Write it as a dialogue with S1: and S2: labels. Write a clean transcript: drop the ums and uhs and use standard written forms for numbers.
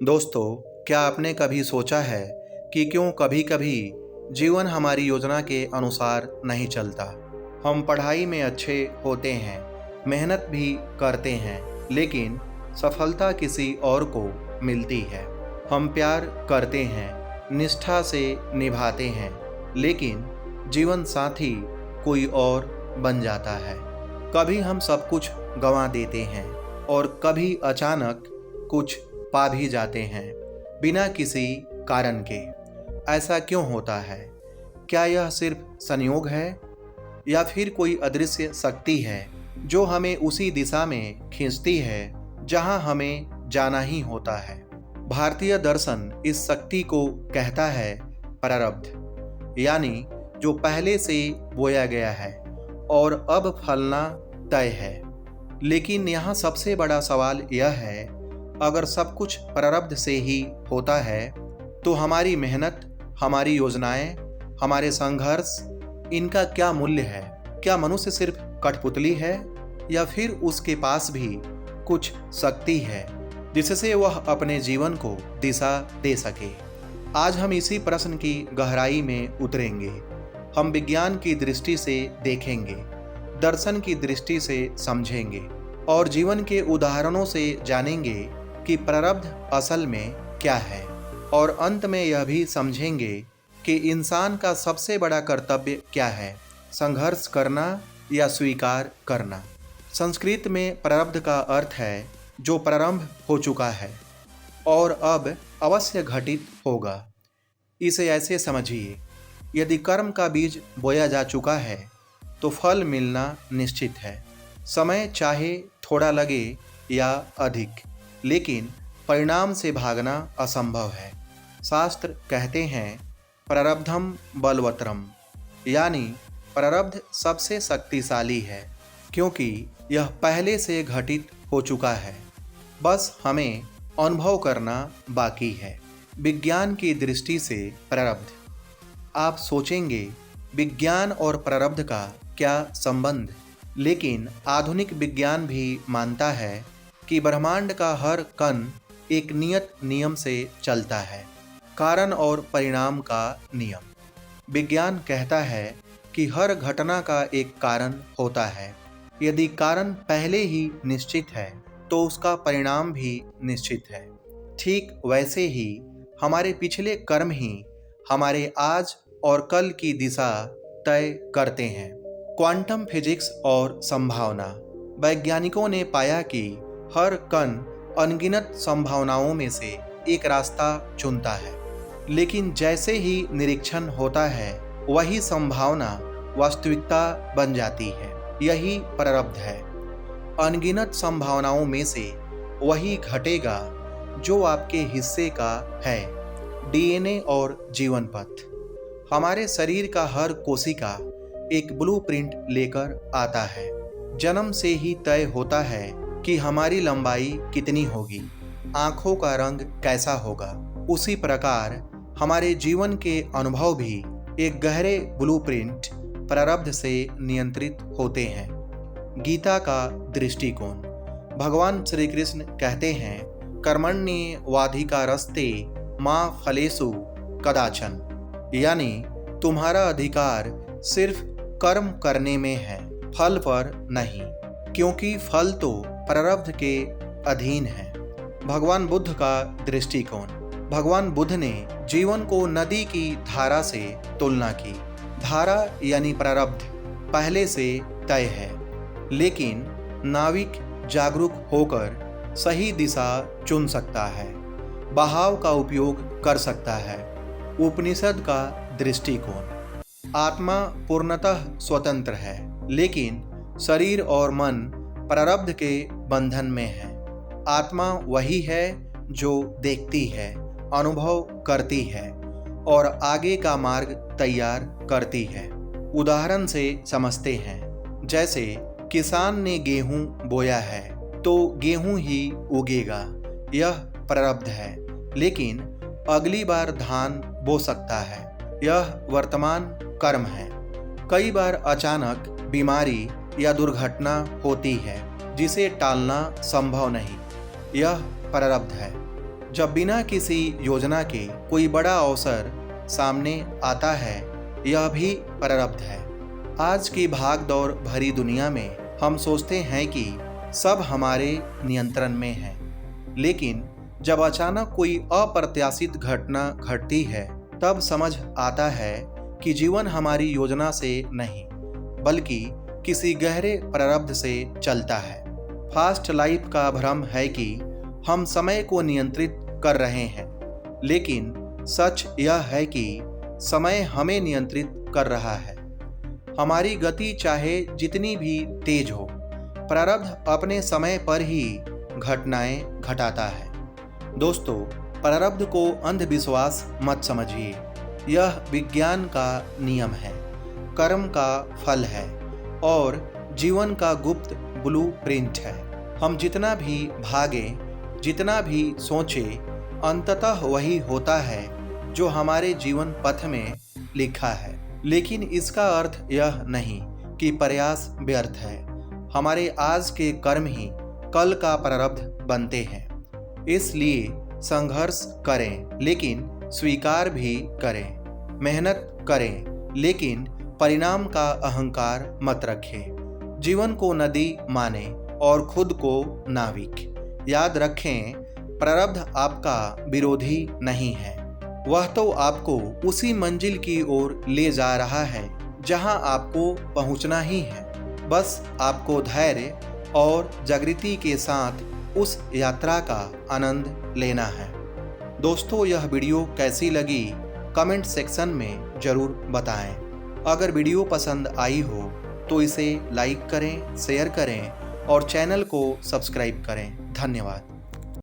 S1: दोस्तों, क्या आपने कभी सोचा है कि क्यों कभी-कभी जीवन हमारी योजना के अनुसार नहीं चलता? हम पढ़ाई में अच्छे होते हैं, मेहनत भी करते हैं, लेकिन सफलता किसी और को मिलती है। हम प्यार करते हैं, निष्ठा से निभाते हैं, लेकिन जीवन साथी कोई और बन जाता है। कभी हम सब कुछ गंवा देते हैं और कभी अचानक कुछ पा भी जाते हैं बिना किसी कारण के। ऐसा क्यों होता है? क्या यह सिर्फ संयोग है या फिर कोई अदृश्य शक्ति है जो हमें उसी दिशा में खींचती है जहां हमें जाना ही होता है? भारतीय दर्शन इस शक्ति को कहता है प्रारब्ध, यानी जो पहले से बोया गया है और अब फलना तय है। लेकिन यहाँ सबसे बड़ा सवाल यह है, अगर सब कुछ प्रारब्ध से ही होता है तो हमारी मेहनत, हमारी योजनाएं, हमारे संघर्ष, इनका क्या मूल्य है? क्या मनुष्य सिर्फ कठपुतली है या फिर उसके पास भी कुछ शक्ति है जिससे वह अपने जीवन को दिशा दे सके? आज हम इसी प्रश्न की गहराई में उतरेंगे। हम विज्ञान की दृष्टि से देखेंगे, दर्शन की दृष्टि से समझेंगे और जीवन के उदाहरणों से जानेंगे कि प्रारब्ध असल में क्या है। और अंत में यह भी समझेंगे कि इंसान का सबसे बड़ा कर्तव्य क्या है, संघर्ष करना या स्वीकार करना। संस्कृत में प्रारब्ध का अर्थ है जो प्रारंभ हो चुका है और अब अवश्य घटित होगा। इसे ऐसे समझिए, यदि कर्म का बीज बोया जा चुका है तो फल मिलना निश्चित है। समय चाहे थोड़ा लगे या अधिक, लेकिन परिणाम से भागना असंभव है। शास्त्र कहते हैं प्रारब्धम बलवत्रम, यानी प्रारब्ध सबसे शक्तिशाली है क्योंकि यह पहले से घटित हो चुका है, बस हमें अनुभव करना बाकी है। विज्ञान की दृष्टि से प्रारब्ध। आप सोचेंगे, विज्ञान और प्रारब्ध का क्या संबंध? लेकिन आधुनिक विज्ञान भी मानता है कि ब्रह्मांड का हर कण एक नियत नियम से चलता है, कारण और परिणाम का नियम। विज्ञान कहता है कि हर घटना का एक कारण होता है। यदि कारण पहले ही निश्चित है तो उसका परिणाम भी निश्चित है। ठीक वैसे ही हमारे पिछले कर्म ही हमारे आज और कल की दिशा तय करते हैं। क्वांटम फिजिक्स और संभावना। वैज्ञानिकों ने पाया कि हर कण अनगिनत संभावनाओं में से एक रास्ता चुनता है, लेकिन जैसे ही निरीक्षण होता है वही संभावना वास्तविकता बन जाती है। यही प्रारब्ध है। अनगिनत संभावनाओं में से वही घटेगा जो आपके हिस्से का है। डीएनए और जीवन पथ। हमारे शरीर का हर कोशिका एक ब्लूप्रिंट लेकर आता है। जन्म से ही तय होता है कि हमारी लंबाई कितनी होगी, आंखों का रंग कैसा होगा। उसी प्रकार हमारे जीवन के अनुभव भी एक गहरे ब्लूप्रिंट प्रारब्ध से नियंत्रित होते हैं। गीता का दृष्टिकोण। भगवान श्री कृष्ण कहते हैं, कर्मण्येवाधिकारस्ते मा फलेषु कदाचन, यानी तुम्हारा अधिकार सिर्फ कर्म करने में है, फल पर नहीं, क्योंकि फल तो प्रारब्ध के अधीन है। भगवान बुद्ध का दृष्टिकोण। भगवान बुद्ध ने जीवन को नदी की धारा से तुलना की। धारा यानी प्रारब्ध पहले से तय है, लेकिन नाविक जागरूक होकर सही दिशा चुन सकता है, बहाव का उपयोग कर सकता है। उपनिषद का दृष्टिकोण। आत्मा पूर्णतः स्वतंत्र है, लेकिन शरीर और मन प्रारब्ध के बंधन में है। आत्मा वही है जो देखती है, अनुभव करती है और आगे का मार्ग तैयार करती है। उदाहरण से समझते हैं, जैसे किसान ने गेहूं बोया है तो गेहूं ही उगेगा, यह प्रारब्ध है, लेकिन अगली बार धान बो सकता है, यह वर्तमान कर्म है। कई बार अचानक बीमारी या दुर्घटना होती है जिसे टालना संभव नहीं, यह प्रारब्ध है। जब बिना किसी योजना के कोई बड़ा अवसर सामने आता है, यह भी प्रारब्ध है। आज की भाग-दौड़ भरी दुनिया में हम सोचते हैं कि सब हमारे नियंत्रण में है, लेकिन जब अचानक कोई अप्रत्याशित घटना घटती है, तब समझ आता है कि जीवन हमारी योजना से नहीं, बल्कि किसी गहरे प्रारब्ध से चलता है। फास्ट लाइफ का भ्रम है कि हम समय को नियंत्रित कर रहे हैं, लेकिन सच यह है कि समय हमें नियंत्रित कर रहा है। हमारी गति चाहे जितनी भी तेज हो, प्रारब्ध अपने समय पर ही घटनाएं घटाता है। दोस्तों, प्रारब्ध को अंधविश्वास मत समझिए। यह विज्ञान का नियम है, कर्म का फल है और जीवन का गुप्त ब्लूप्रिंट है। हम जितना भी भागें, जितना भी सोचें, अंततः वही होता है जो हमारे जीवन पथ में लिखा है। लेकिन इसका अर्थ यह नहीं कि प्रयास व्यर्थ है। हमारे आज के कर्म ही कल का प्रारब्ध बनते हैं। इसलिए संघर्ष करें, लेकिन स्वीकार भी करें। मेहनत करें, लेकिन परिणाम का अहंकार मत रखें। जीवन को नदी माने और खुद को नाविक। याद रखें, प्रारब्ध आपका विरोधी नहीं है। वह तो आपको उसी मंजिल की ओर ले जा रहा है जहां आपको पहुंचना ही है। बस आपको धैर्य और जागृति के साथ उस यात्रा का आनंद लेना है। दोस्तों, यह वीडियो कैसी लगी कमेंट सेक्शन में ज़रूर बताएं। अगर वीडियो पसंद आई हो तो इसे लाइक करें, शेयर करें और चैनल को सब्सक्राइब करें। धन्यवाद।